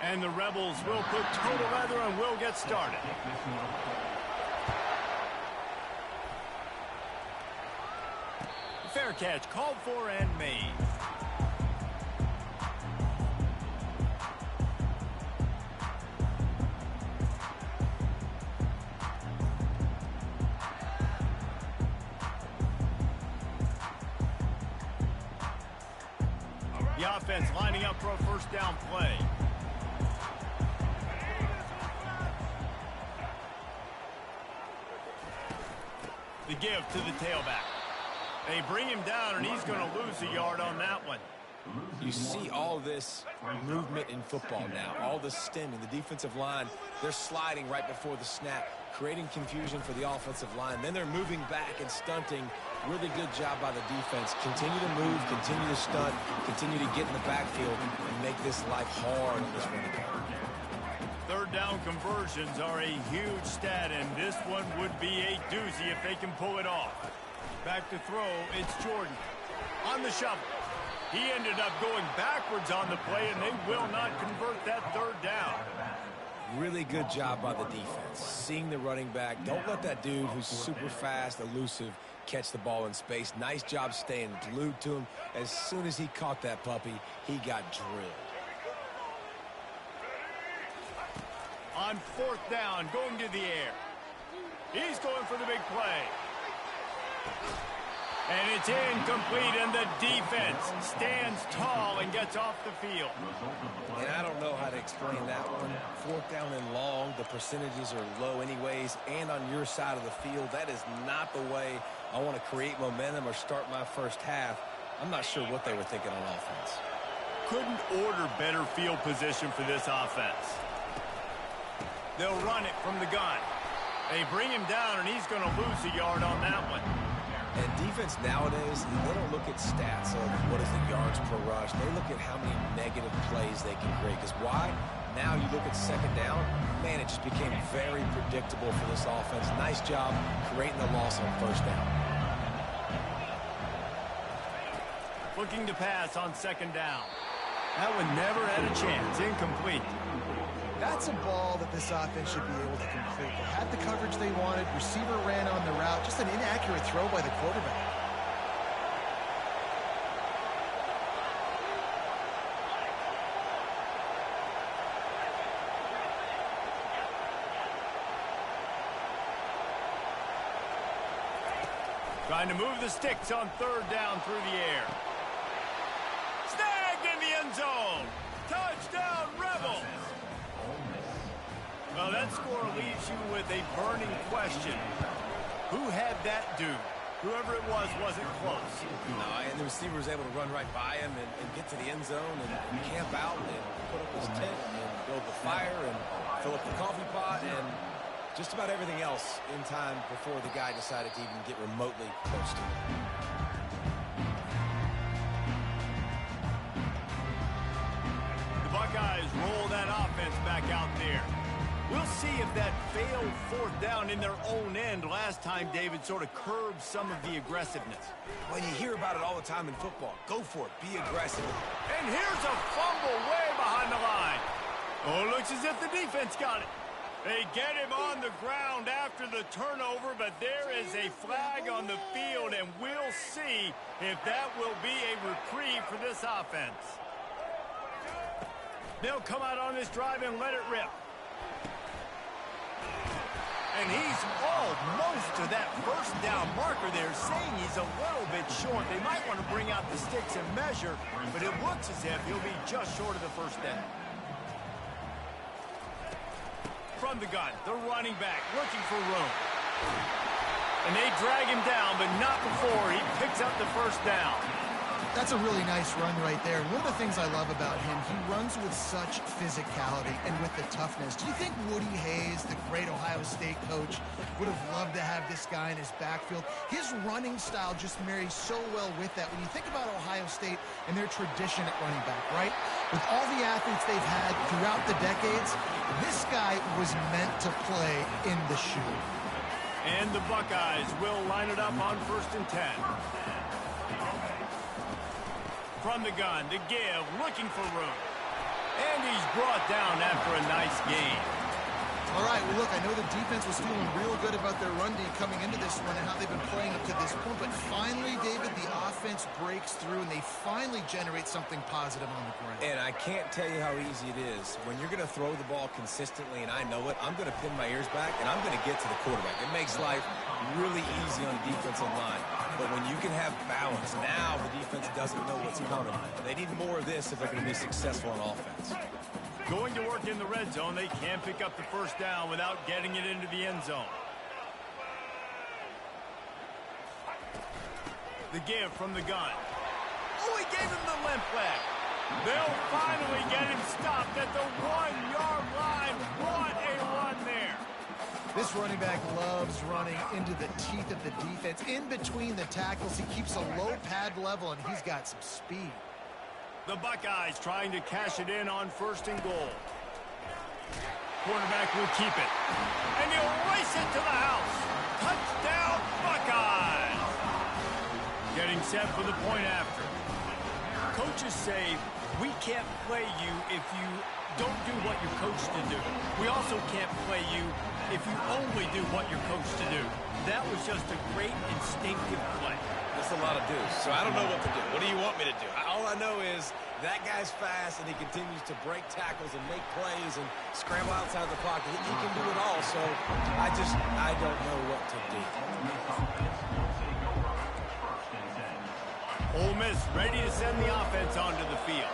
And the Rebels will put total leather and will get started. Fair catch called for and made. The offense lining up for a first down play. The give to the tailback. They bring him down, and he's going to lose a yard on that one. You see all this movement in football now, all the stemming. The defensive line, they're sliding right before the snap, creating confusion for the offensive line. Then they're moving back and stunting. Really good job by the defense. Continue to move, continue to stunt, continue to get in the backfield and make this life hard on this running back. Third down conversions are a huge stat, and this one would be a doozy if they can pull it off. Back to throw, it's Jordan. On the shovel. He ended up going backwards on the play, and they will not convert that third down. Really good job by the defense. Seeing the running back. Don't let that dude who's super fast, elusive, catch the ball in space. Nice job staying glued to him. As soon as he caught that puppy, he got drilled. On fourth down, going to the air. He's going for the big play. And it's incomplete, and the defense stands tall and gets off the field. And I don't know how to explain that one. Fourth down and long, the percentages are low anyways, and on your side of the field, that is not the way I want to create momentum or start my first half. I'm not sure what they were thinking on offense. Couldn't order better field position for this offense. They'll run it from the gun. They bring him down, and he's going to lose a yard on that one. And defense nowadays, they don't look at stats of what is the yards per rush. They look at how many negative plays they can create. Because why? Now you look at second down, man, it just became very predictable for this offense. Nice job creating the loss on first down. Looking to pass on second down. That one never had a chance. Incomplete. That's a ball that this offense should be able to complete. They had the coverage they wanted. Receiver ran on the route. Just an inaccurate throw by the quarterback. Trying to move the sticks on third down through the air. Snagged in the end zone. Touchdown, Rebels. Well, that score leaves you with a burning question. Who had that dude? Whoever it was wasn't close. No, and the receiver was able to run right by him and get to the end zone and camp out and put up his tent and build the fire and fill up the coffee pot and just about everything else in time before the guy decided to even get remotely close to him. The Buckeyes roll that offense back out there. We'll see if that failed fourth down in their own end last time, David, sort of curbed some of the aggressiveness. Well, you hear about it all the time in football. Go for it. Be aggressive. And here's a fumble way behind the line. Oh, looks as if the defense got it. They get him on the ground after the turnover, but there is a flag on the field, and we'll see if that will be a reprieve for this offense. They'll come out on this drive and let it rip. And he's almost to that first down marker there, saying he's a little bit short. They might want to bring out the sticks and measure, but it looks as if he'll be just short of the first down. From the gun, the running back looking for room. And they drag him down, but not before he picks up the first down. That's a really nice run right there. One of the things I love about him, he runs with such physicality and with the toughness. Do you think Woody Hayes, the great Ohio State coach, would have loved to have this guy in his backfield? His running style just marries so well with that. When you think about Ohio State and their tradition at running back, right? With all the athletes they've had throughout the decades, this guy was meant to play in the shoe. And the Buckeyes will line it up on 1st and 10. From the gun, to give, looking for room. And he's brought down after a nice gain. All right, well, look, I know the defense was feeling real good about their run D coming into this one and how they've been playing up to this point, but finally, David, the offense breaks through and they finally generate something positive on the ground. And I can't tell you how easy it is. When you're going to throw the ball consistently, and I know it, I'm going to pin my ears back, and I'm going to get to the quarterback. It makes life really easy on the defensive line. But when you can have balance, now the defense doesn't know what's coming. They need more of this if they're going to be successful on offense. Going to work in the red zone, they can't pick up the first down without getting it into the end zone. The give from the gun. Oh, he gave him the limp leg. They'll finally get him stopped at the 1-yard line. What a run there. This running back loves running into the teeth of the defense. In between the tackles, he keeps a low pad level, and he's got some speed. The Buckeyes trying to cash it in on 1st and goal. Quarterback will keep it. And he'll race it to the house. Touchdown, Buckeyes! Getting set for the point after. Coaches say, we can't play you if you don't do what you're coached to do. We also can't play you if you only do what you're coached to do. That was just a great instinctive play. That's a lot of do's, so I don't know what to do. What do you want me to do? All I know is that guy's fast, and he continues to break tackles and make plays and scramble outside the pocket. He can do it all, so I don't know what to do. Ole Miss ready to send the offense onto the field.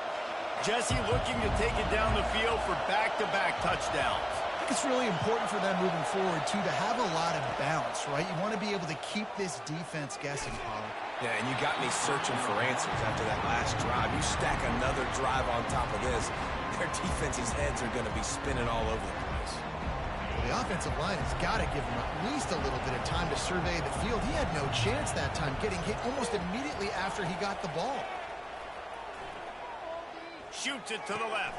Jesse looking to take it down the field for back-to-back touchdowns. I think it's really important for them moving forward, too, to have a lot of bounce, right? You want to be able to keep this defense guessing, Pollard. Yeah, and you got me searching for answers after that last drive. You stack another drive on top of this, their defense's heads are going to be spinning all over the place. Well, the offensive line has got to give him at least a little bit of time to survey the field. He had no chance that time, getting hit almost immediately after he got the ball. Shoots it to the left.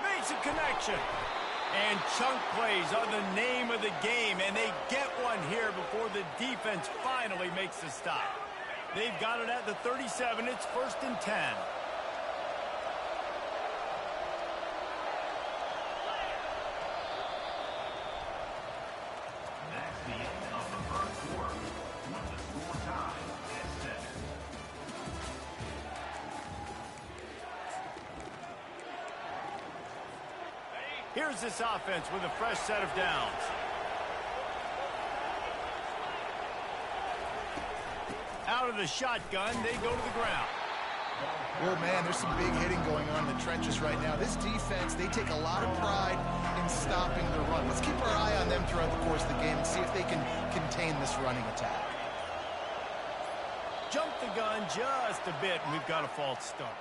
Makes a connection. And chunk plays are the name of the game, and they get one here before the defense finally makes the stop. They've got it at the 37. It's 1st and 10. Here's this offense with a fresh set of downs. Out of the shotgun, they go to the ground. Well, man, there's some big hitting going on in the trenches right now. This defense, they take a lot of pride in stopping the run. Let's keep our eye on them throughout the course of the game and see if they can contain this running attack. Jump the gun just a bit, and we've got a false start.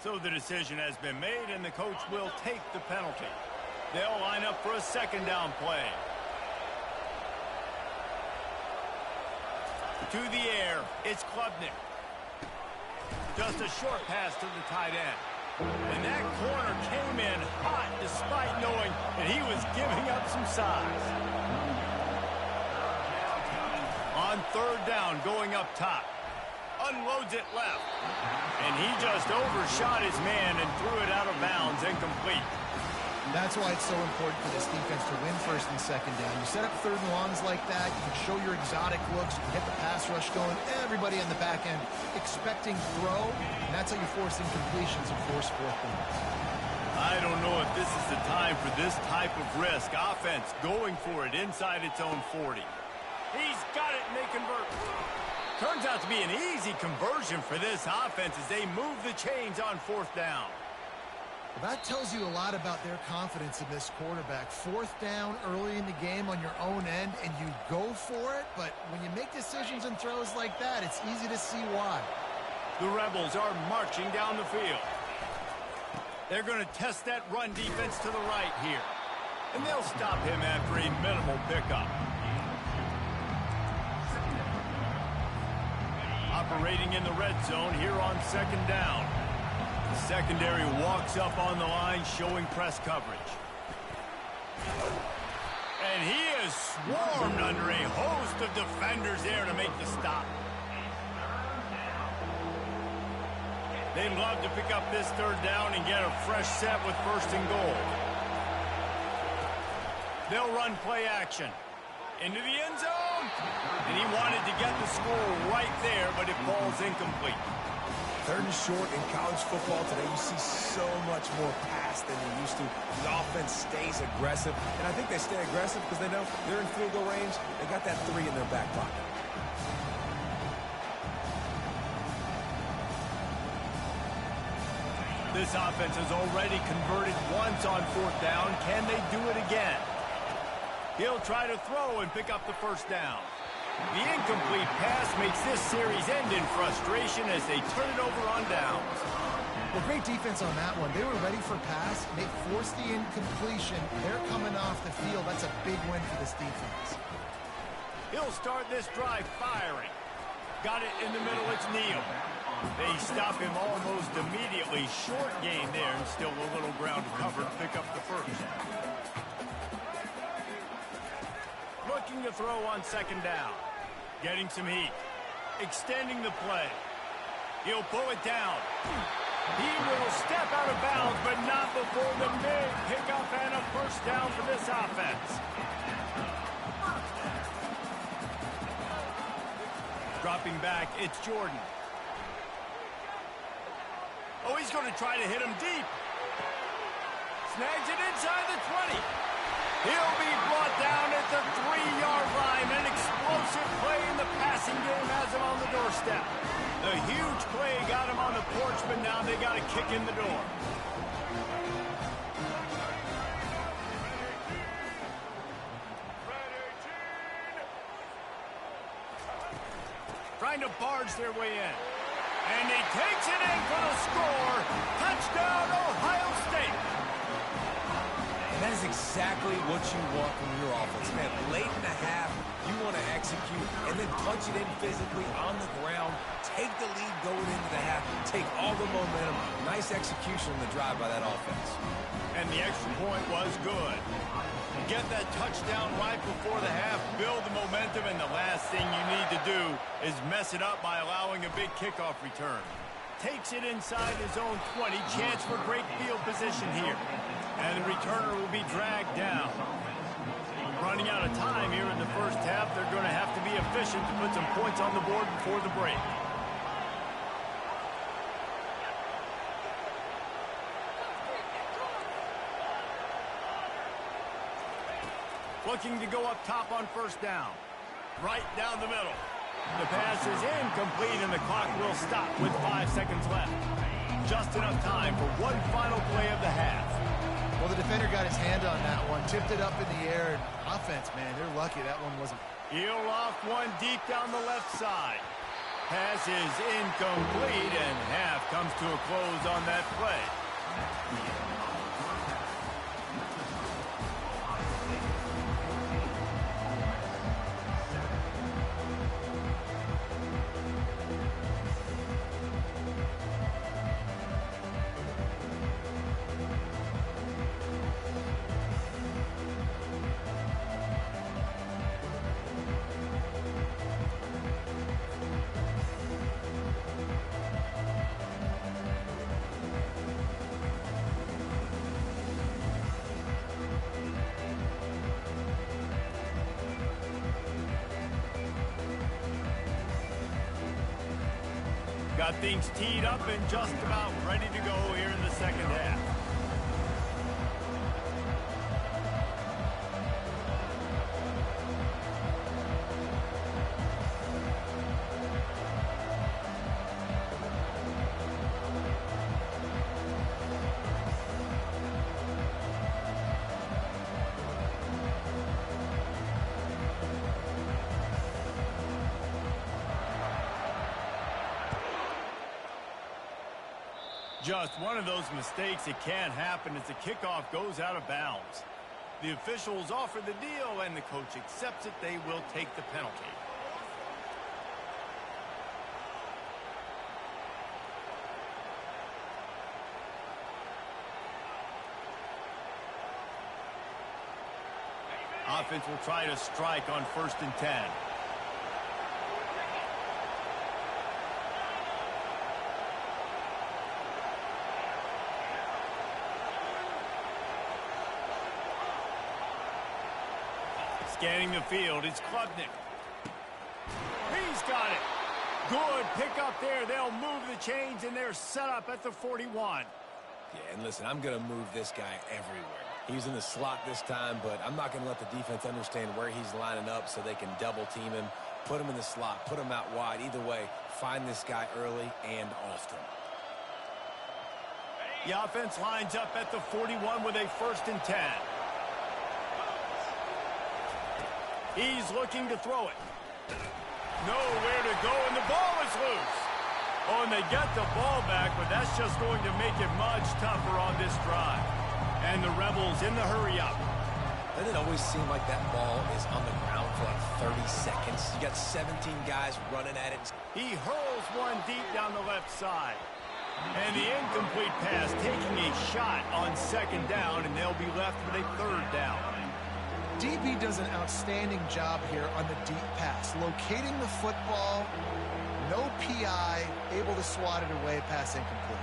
So the decision has been made, and the coach will take the penalty. They'll line up for a 2nd down play. To the air, it's Klubnik. Just a short pass to the tight end. And that corner came in hot despite knowing that he was giving up some size. On 3rd down, going up top. Unloads it left. And he just overshot his man and threw it out of bounds, incomplete. That's why it's so important for this defense to win 1st and 2nd down. You set up 3rd and longs like that, you can show your exotic looks, you can get the pass rush going, everybody on the back end expecting throw, and that's how you force incompletions and force 4th downs. I don't know if this is the time for this type of risk. Offense going for it inside its own 40. He's got it, and they convert. Turns out to be an easy conversion for this offense as they move the chains on 4th down. Well, that tells you a lot about their confidence in this quarterback. 4th down early in the game on your own end, and you go for it, but when you make decisions and throws like that, it's easy to see why. The Rebels are marching down the field. They're going to test that run defense to the right here. And they'll stop him after a minimal pickup. Operating in the red zone here on 2nd down. The secondary walks up on the line, showing press coverage. And he is swarmed under a host of defenders there to make the stop. They'd love to pick up this third down and get a fresh set with first and goal. They'll run play action. Into the end zone. And he wanted to get the score right there, but it falls incomplete. Third and short in college football today, you see so much more pass than you used to. The offense stays aggressive, and I think they stay aggressive because they know they're in field goal range. They got that 3 in their back pocket. This offense has already converted once on fourth down. Can they do it again? He'll try to throw and pick up the first down. The incomplete pass makes this series end in frustration as they turn it over on downs. Well, great defense on that one. They were ready for pass. They forced the incompletion. They're coming off the field. That's a big win for this defense. He'll start this drive firing. Got it in the middle. It's Neal. They stop him almost immediately. Short gain there and still a little ground to cover to pick up the first. Looking to throw on second down. Getting some heat. Extending the play. He'll pull it down. He will step out of bounds, but not before the big pickup and a first down for this offense. Dropping back, it's Jordan. Oh, he's going to try to hit him deep. Snags it inside the 20. He'll be brought down at the 3-yard line. An explosive play in the passing game has him on the doorstep. The huge play got him on the porch, but now they got a kick in the door. Trying to barge their way in. And he takes it in for the score. Touchdown, Ohio State. And that is exactly what you want from your offense, man. Late in the half, you want to execute and then punch it in physically on the ground. Take the lead going into the half. Take all the momentum. Nice execution on the drive by that offense. And the extra point was good. Get that touchdown right before the half. Build the momentum, and the last thing you need to do is mess it up by allowing a big kickoff return. Takes it inside his own 20. Chance for great field position here. And the returner will be dragged down. Running out of time here in the first half. They're going to have to be efficient to put some points on the board before the break. Looking to go up top on first down. Right down the middle. The pass is incomplete, and the clock will stop with 5 seconds left. Just enough time for one final play of the half. Well, the defender got his hand on that one, tipped it up in the air. Offense, man, they're lucky that one wasn't. He'll loft one deep down the left side. Pass is incomplete, and half comes to a close on that play. Got things teed up and just about ready to go here in the second half. Just one of those mistakes that can't happen as the kickoff goes out of bounds. The officials offer the deal, and the coach accepts it. They will take the penalty. Offense will try to strike on 1st and 10. Scanning the field, it's Klubnik. He's got it. Good pick up there. They'll move the chains, and they're set up at the 41. Yeah, and listen, I'm going to move this guy everywhere. He's in the slot this time, but I'm not going to let the defense understand where he's lining up so they can double team him, put him in the slot, put him out wide. Either way, find this guy early and often. The offense lines up at the 41 with a 1st and 10. He's looking to throw it. Nowhere to go, and the ball is loose. Oh, and they get the ball back, but that's just going to make it much tougher on this drive. And the Rebels in the hurry-up. Doesn't it always seem like that ball is on the ground for like 30 seconds? You got 17 guys running at it. He hurls one deep down the left side. And the incomplete pass taking a shot on 2nd down, and they'll be left with a 3rd down. DB does an outstanding job here on the deep pass, locating the football, no PI, able to swat it away, pass incomplete.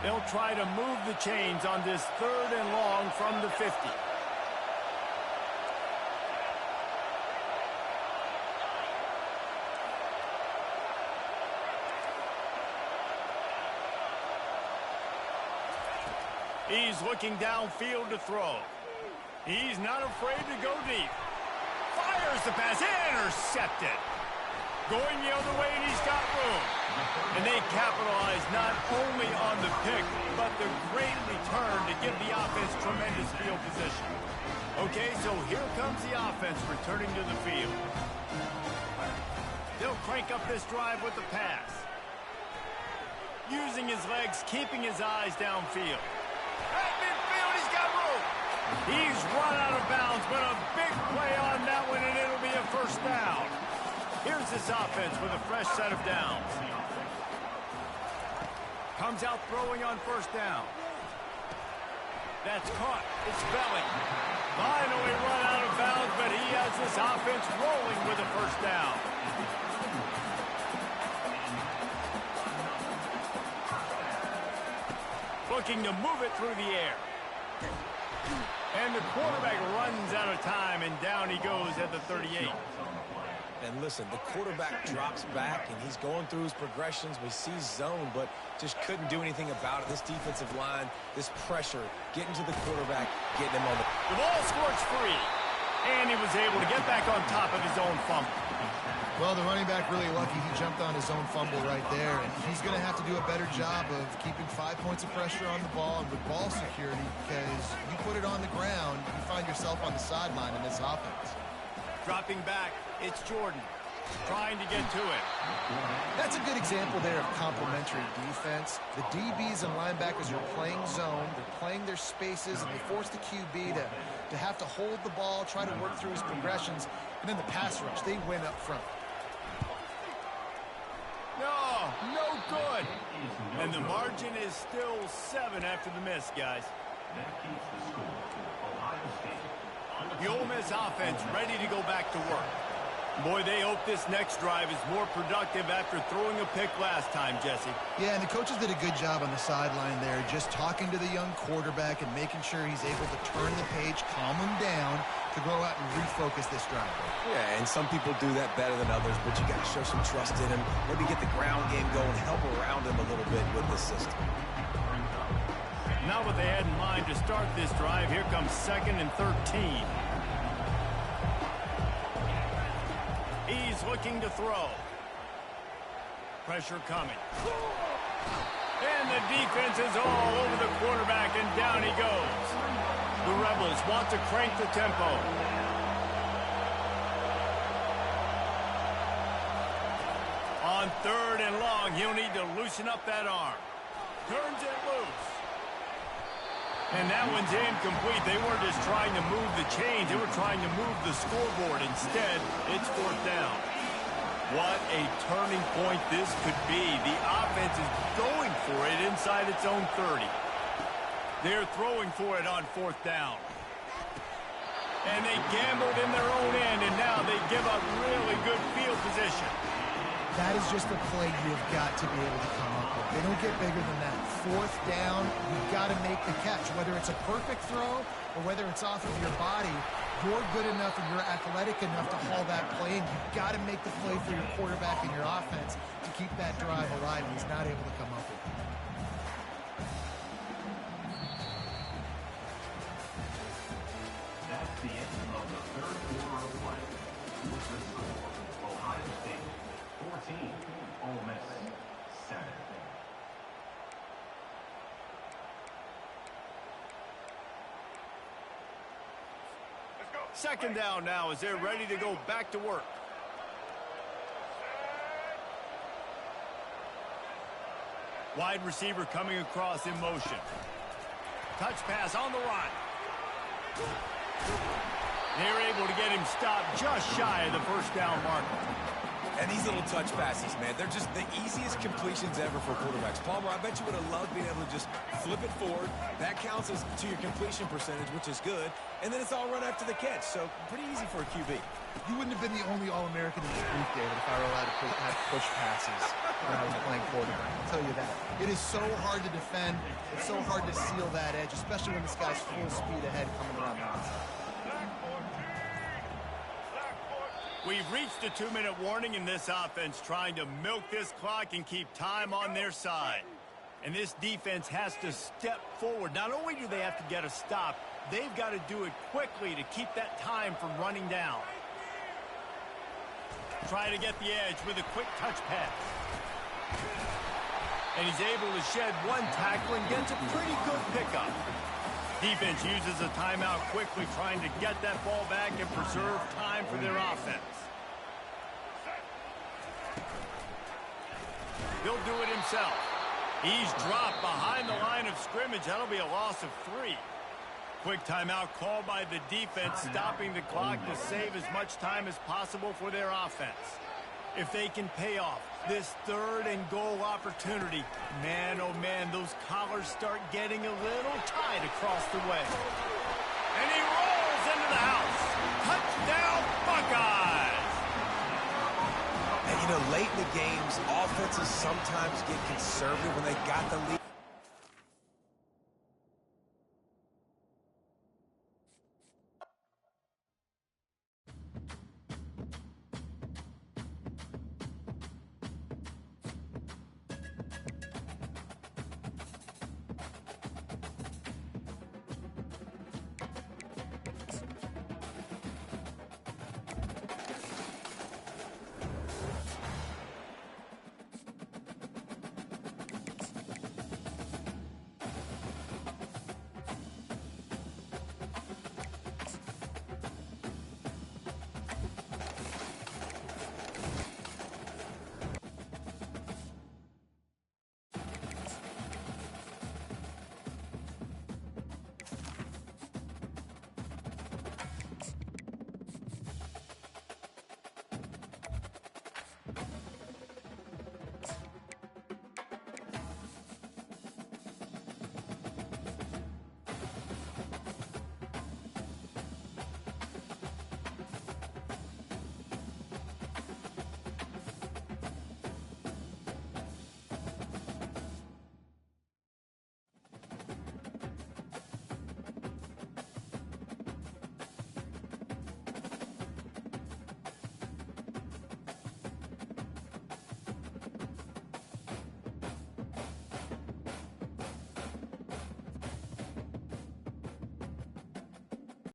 They'll try to move the chains on this 3rd and long from the 50. He's looking downfield to throw. He's not afraid to go deep. Fires the pass, intercepted. Going the other way, and he's got room. And they capitalize not only on the pick, but the great return to give the offense tremendous field position. Okay, so here comes the offense returning to the field. They'll crank up this drive with the pass. Using his legs, keeping his eyes downfield. At midfield, he's got room. He's run out of bounds, but a big play on that one, and it'll be a 1st down. Here's this offense with a fresh set of downs. Comes out throwing on 1st down. That's caught. It's Belly. Finally run out of bounds, but he has this offense rolling with a 1st down. Looking to move it through the air. And the quarterback runs out of time, and down he goes at the 38. And listen, the quarterback drops back, and he's going through his progressions. We see zone, but just couldn't do anything about it. This defensive line, this pressure, getting to the quarterback, getting him on the... The ball squirts free, and he was able to get back on top of his own fumble. Well, the running back really lucky. He jumped on his own fumble right there, and he's going to have to do a better job of keeping 5 points of pressure on the ball and with ball security, because you put it on the ground, you find yourself on the sideline in this offense. Dropping back, it's Jordan trying to get to it. That's a good example there of complementary defense. The DBs and linebackers are playing zone, they're playing their spaces, and they force the QB to have to hold the ball, try to work through his progressions, and then the pass rush, they win up front. No good. And the margin is still 7 after the miss, guys. The Ole Miss offense ready to go back to work. Boy, they hope this next drive is more productive after throwing a pick last time, Jesse. Yeah, and the coaches did a good job on the sideline there, just talking to the young quarterback and making sure he's able to turn the page, calm him down, to go out and refocus this drive. Yeah, and some people do that better than others, but you got to show some trust in him. Maybe get the ground game going, help around him a little bit with the system. Not what they had in mind to start this drive. Here comes 2nd and 13. He's looking to throw. Pressure coming. And the defense is all over the quarterback, and down he goes. The Rebels want to crank the tempo. On 3rd and long, he'll need to loosen up that arm. Turns it loose. And that one's incomplete. They weren't just trying to move the chains. They were trying to move the scoreboard. Instead, it's 4th down. What a turning point this could be. The offense is going for it inside its own 30. They're throwing for it on 4th down. And they gambled in their own end, and now they give up really good field position. That is just a play you've got to be able to come up with. They don't get bigger than that. Fourth down, you've got to make the catch. Whether it's a perfect throw or whether it's off of your body, you're good enough and you're athletic enough to haul that play in. You've got to make the play for your quarterback and your offense to keep that drive alive, and he's not able to come up with it. That's the end of the third quarter of play. What's the score? Ohio State 14, Ole Miss 7. Second down now as they're ready to go back to work. Wide receiver coming across in motion. Touch pass on the run. They're able to get him stopped just shy of the first down marker. And these little touch passes, man, they're just the easiest completions ever for quarterbacks. Palmer, I bet you would have loved being able to just flip it forward. That counts as to your completion percentage, which is good. And then it's all run after the catch, so pretty easy for a QB. You wouldn't have been the only All-American in this group, David, if I were allowed to have push passes when I was playing quarterback. I'll tell you that. It is so hard to defend. It's so hard to seal that edge, especially when this guy's full speed ahead coming around the outside. We've reached a 2-minute warning in this offense, trying to milk this clock and keep time on their side. And this defense has to step forward. Not only do they have to get a stop, they've got to do it quickly to keep that time from running down. Try to get the edge with a quick touch pass. And he's able to shed one tackle and gets a pretty good pickup. Defense uses a timeout quickly, trying to get that ball back and preserve time for their offense. He'll do it himself. He's dropped behind the line of scrimmage. That'll be a loss of 3. Quick timeout called by the defense, stopping the clock to save as much time as possible for their offense. If they can pay off this 3rd and goal opportunity, man, oh man, those collars start getting a little tight across the way. And he rolls into the house. Touchdown, Buckeyes! And, you know, late in the games, offenses sometimes get conservative when they got the lead.